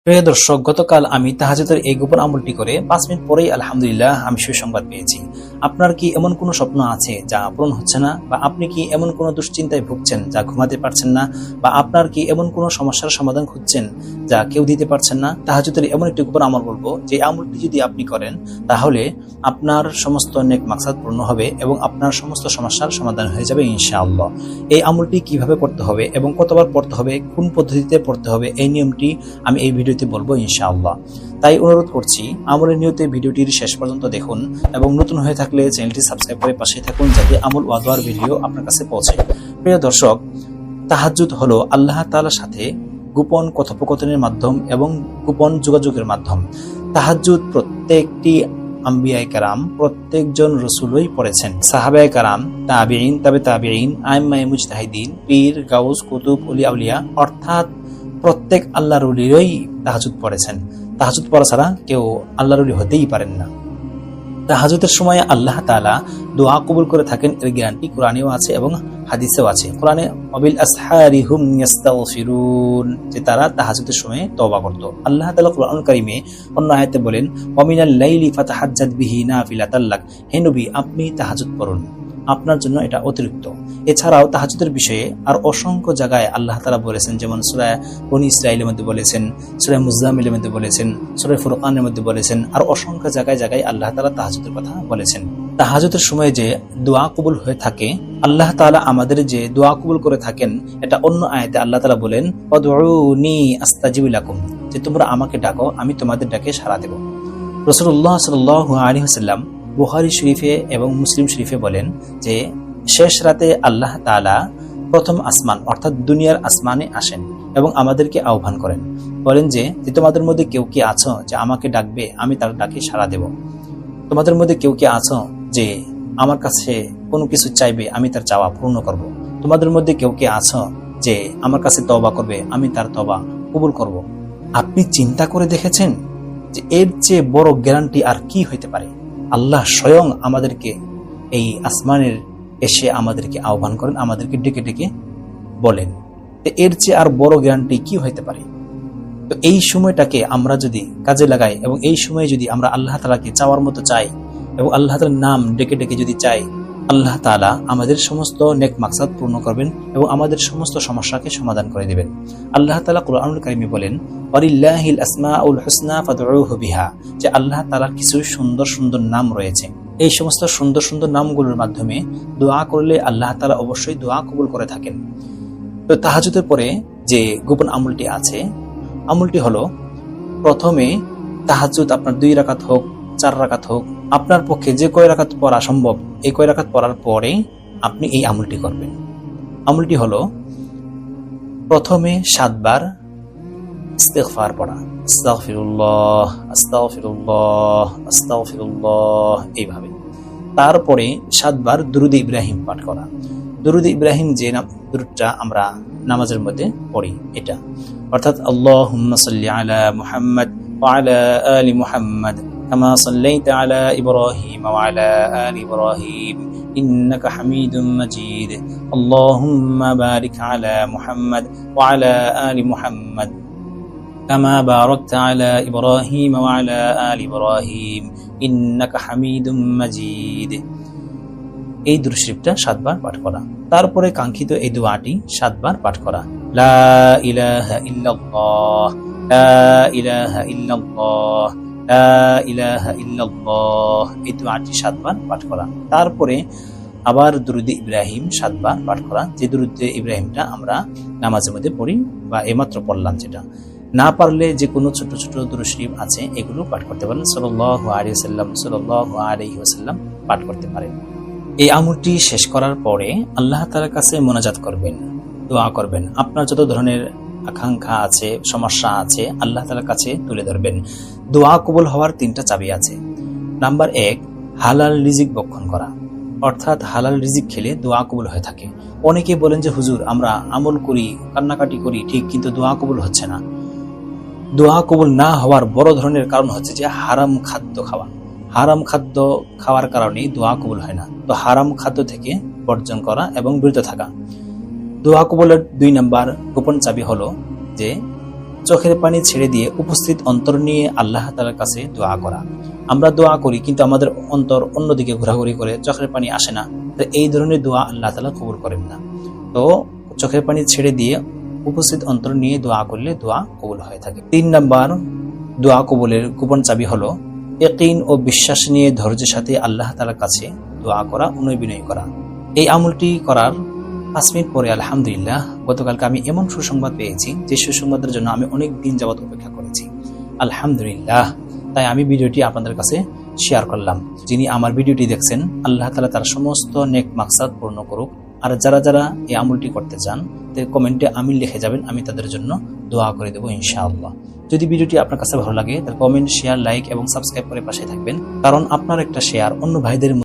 প্রিয় দর্শক, গতকাল আমি তাহাজ্জুদের এই গোপন আমলটি করে 5 মিনিট পরেই আলহামদুলিল্লাহ আমি সুসংবাদ পেয়েছি। আপনার কি এমন কোনো স্বপ্ন আছে যা পূরণ হচ্ছে না, বা আপনি কি এমন কোনো দুশ্চিন্তায় ভুগছেন যা ঘুমাতে পারছেন না, বা আপনার কি এমন কোনো সমস্যার সমাধান খুঁজছেন যা কেউ দিতে পারছেন না? তাহাজ্জুদের এমন একটি গোপন আমল বলবো যে আমলটি যদি আপনি করেন তাহলে আপনার সমস্ত নেক মাকসাদ পূর্ণ হবে এবং আপনার সমস্ত সমস্যার সমাধান হয়ে যাবে ইনশাআল্লাহ। এই আমলটি কিভাবে করতে হবে এবং কতবার পড়তে হবে, কোন পদ্ধতিতে পড়তে হবে, এই নিয়মটি আমি এই ভিডিওতে বলবো ইনশাআল্লাহ। তাই অনুরোধ করছি আমলের নিয়তে ভিডিওটির শেষ পর্যন্ত দেখুন এবং নতুন হয়ে থাকলে চ্যানেলটি সাবস্ক্রাইব করে পাশে থাকুন যাতে আমল ওয়া দুআর ভিডিও আপনার কাছে পৌঁছে। প্রিয় দর্শক, তাহাজ্জুদ হলো আল্লাহ তাআলার সাথে গোপন কথোপকথনের মাধ্যম এবং গোপন যোগাযোগের মাধ্যম। তাহাজ্জুদ প্রত্যেকটি আম্বিয়ায়ে কেরাম, প্রত্যেকজন রাসূলই পড়েছেন। সাহাবায়ে কেরাম, তাবিঈন, তাবে তাবিঈন, আইম্মায়ে মুজতাহিদিন, পীর, গাউস, কুতুব, ওলি আউলিয়া অর্থাৎ প্রত্যেক আল্লাহর ওলিরাই তাহাজ্জুদ পড়েছেন। তাহাজ্জুদ পড়া ছাড়া কেউ আল্লাহর ওলি হতেই পারেন না। তাহাজ্জুদের সময় আল্লাহ তাআলা দোয়া কবুল করে থাকেন, এর গ্যারান্টি কোরআনেও আছে এবং হাদিসেও আছে। কোরআনে ওয়াবিল আসহারি হুম ইস্তাগফিরুন, যে তারা তাহাজ্জুদের সময় তওবা করত। আল্লাহ তাআলা কোরআনুল কারীমে অন্য আয়াতে বলেন ওয়ামিনাল লাইলি ফাতাহাজ্জাদ বিহি নাফিলাতাল লাক, হে নবী আপনি তাহাজ্জুদ পড়ুন, আপনার জন্য এটা অতিরিক্ত। এছাড়াও তাহাজ্জুদের বিষয়ে আর অসংখ্য জায়গায় আল্লাহ তাআলা বলেছেন, যেমন সূরা বনী ইসরাঈলের মধ্যে বলেছেন, সূরা মুজাম্মিলের মধ্যে বলেছেন, সূরা ফুরকানের মধ্যে বলেছেন, আর অসংখ্য জায়গায় জায়গায় আল্লাহ তাআলা তাহাজ্জুদের কথা বলেছেন। তাহাজ্জুদের সময় যে দোয়া কবুল হয়ে থাকে, আল্লাহ তাআলা আমাদের যে দোয়া কবুল করে থাকেন, এটা অন্য আয়াতে আল্লাহ তাআলা বলেন উদউনি আস্তাজিব লাকুম, যে তোমরা আমাকে ডাকো আমি তোমাদের ডাকে সাড়া দেব। রাসূলুল্লাহ সাল্লাল্লাহু আলাইহি ওয়াসাল্লাম বুখারী শরীফে এবং মুসলিম শরীফে বলেন যে শেষ রাতে আল্লাহ তাআলা প্রথম আসমান অর্থাৎ দুনিয়ার আসমানে আসেন এবং আমাদেরকে আহ্বান করেন, বলেন যে তোমাদের মধ্যে কেউ কি আছো যে আমাকে ডাকবে, আমি তার ডাকে সাড়া দেব। তোমাদের মধ্যে কেউ কি আছো যে আমার কাছে কোনো কিছু চাইবে, আমি তার চাওয়া পূর্ণ করব। তোমাদের মধ্যে কেউ কি আছো যে আমার কাছে তওবা করবে, আমি তার তওবা কবুল করব। আপনি চিন্তা করে দেখেছেন যে এর চেয়ে বড় গ্যারান্টি আর কি হইতে পারে? আল্লাহ স্বয়ং আমাদেরকে এই আসমানের এসে আমাদেরকে আহ্বান করেন, আমাদেরকে ডেকে ডেকে বলেন। এর চেয়ে আর বড় গ্যারান্টি কি হইতে পারে? তো এই সময়টাকে আমরা যদি কাজে লাগাই এবং এই সময়ে যদি আমরা আল্লাহ তাআলাকে চাওয়ার মতো চাই এবং আল্লাহ তাআলার নাম ডেকে ডেকে যদি চাই, আল্লাহ তাআলা আমাদের সমস্ত নেক মাকসাদ পূর্ণ করবেন এবং আমাদের সমস্ত সমস্যাকে সমাধান করে দিবেন। আল্লাহ তাআলা কোরআনুল কারীমে বলেন ওয়ালিল্লাহিল আসমাউল হুসনা ফাদউহু বিহা, যে আল্লাহ তাআলার কিছু সুন্দর সুন্দর নাম রয়েছে। এই সমস্ত সুন্দর সুন্দর নামগুলোর মাধ্যমে দোয়া করলে আল্লাহ তাআলা অবশ্যই দোয়া কবুল করে থাকেন। তো তাহাজ্জুদের পরে যে গোপন আমলটি আছে, আমলটি হলো প্রথমে তাহাজ্জুদ আপনার 2 রাকাত হোক, 4 রাকাত হোক, আপনার পক্ষে যে কয় রাকাত পড়া সম্ভব, এই কয় রাকাত পড়ার পরে আপনি এই আমলটি করবেন। আমলটি হলো প্রথমে 7 বার ইস্তিগফার পড়া, আস্তাগফিরুল্লাহ আস্তাগফিরুল্লাহ আস্তাগফিরুল্লাহ, এইভাবে। তারপরে 7 বার দুরুদ ইব্রাহিম পাঠ করা। দুরুদ ইব্রাহিম যে দুরুদটা আমরা নামাজের মধ্যে পড়ি, এটা অর্থাৎ আল্লাহুম্মা সাল্লি আলা মুহাম্মাদ ওয়া আলা আলি মুহাম্মাদ কামা সাল্লাইতা আলা ইব্রাহিম ওয়া আলা আলি ইব্রাহিম ইন্নাকা হামিদুম মাজিদ আল্লাহুম্মা বারিক আলা মুহাম্মাদ ওয়া আলা আলি মুহাম্মাদ কামা বারাকতা আলা ইব্রাহিম ওয়া আলা আলি ইব্রাহিম ইন্নাকা হামিদুম মাজিদ। এই দুরূদ শরীফটা 7 বার পাঠ করা। তারপরে কাঙ্ক্ষিত এই দোয়াটি 7 বার পাঠ করা, লা ইলাহা ইল্লাল্লাহ লা ইলাহা ইল্লাল্লাহ লা ইলাহা ইল্লাল্লাহ, এই দোয়াটি 7 বার পাঠ করা। তারপরে আবার দুরুদ ইব্রাহিম 7 বার পাঠ করা, যে দুরুদ ইব্রাহিমটা আমরা নামাজের মধ্যে পড়ি বা এইমাত্র পড়লাম। যেটা না পারলে যে কোনো ছোট ছোট দুরূদ শরীফ আছে এগুলো পাঠ করতে পারেন, সাল্লাল্লাহু আলাইহি ওয়াসাল্লাম সাল্লাল্লাহু আলাইহি ওয়াসাল্লাম পাঠ করতে পারেন। এই আমলটি শেষ করার পরে আল্লাহ তাআলার কাছে মোনাজাত করবেন, দোয়া করবেন। আপনার যত ধরনের আকাঙ্ক্ষা আছে, সমস্যা আছে, আল্লাহ তাআলার কাছে তুলে ধরবেন। দোয়া কবুল হওয়ার 3টা চাবি আছে। নাম্বার 1, হালাল রিজিক ভক্ষণ করা, অর্থাৎ হালাল রিজিক খেলে দোয়া কবুল হয়ে থাকে। অনেকে বলেন যে হুজুর আমরা আমল করি, কান্নাকাটি করি ঠিক, কিন্তু দোয়া কবুল হচ্ছে না। দোয়া কবুল না হওয়ার বড় ধরনের কারণ হচ্ছে যে হারাম খাদ্য খাওয়া। হারাম খাদ্য খাওয়ার কারণে দোয়া কবুল হয় না। তো হারাম খাদ্য থেকে বর্জন করা এবং বিরত থাকা। দোয়া কবুলের 2 নম্বর গোপন চাবি হলো যে চোখের পানি ছেড়ে দিয়ে উপস্থিত অন্তর নিয়ে আল্লাহ তাআলার কাছে দোয়া করা। আমরা দোয়া করি কিন্তু আমাদের অন্তর অন্যদিকে ঘোরাঘুরি করে, চোখের পানি আসে না, তো এই ধরনের দোয়া আল্লাহ তাআলা কবুল করেন না। তো চোখের পানি ছেড়ে দিয়ে উপস্থিত অন্তর নিয়ে দোয়া করলে দোয়া কবুল হয়ে থাকে। 3 নাম্বার দোয়া কবুলের গোপন চাবি হলো ইয়াকিন ও বিশ্বাস নিয়ে ধৈর্যের সাথে আল্লাহ তাআলার কাছে দোয়া করা, অনুনয় বিনয় করা। এই আমলটি করার 5 মিনিট পরে আলহামদুলিল্লাহ গতকালকে আমি এমন সুসংবাদ পেয়েছি যে সুসংবাদের জন্য আমি অনেক দিন যাবত অপেক্ষা করেছি। আলহামদুলিল্লাহ, তাই আমি ভিডিওটি আপনাদের কাছে শেয়ার করলাম। যিনি আমার ভিডিওটি দেখছেন আল্লাহ তাআলা তার সমস্ত নেক মাকসাদ পূর্ণ করুক। আর যারা যারা এই আমলটি করতে চান কমেন্টে আমিন লিখে যাবেন, আমি তাদের জন্য দোয়া করে দেবো ইনশাআল্লাহ। যদি ভিডিওটি আপনার কাছে ভালো লাগে তাহলে কমেন্ট, শেয়ার, লাইক এবং সাবস্ক্রাইব করে পাশে থাকবেন, কারণ আপনার একটা শেয়ার অন্য ভাইদের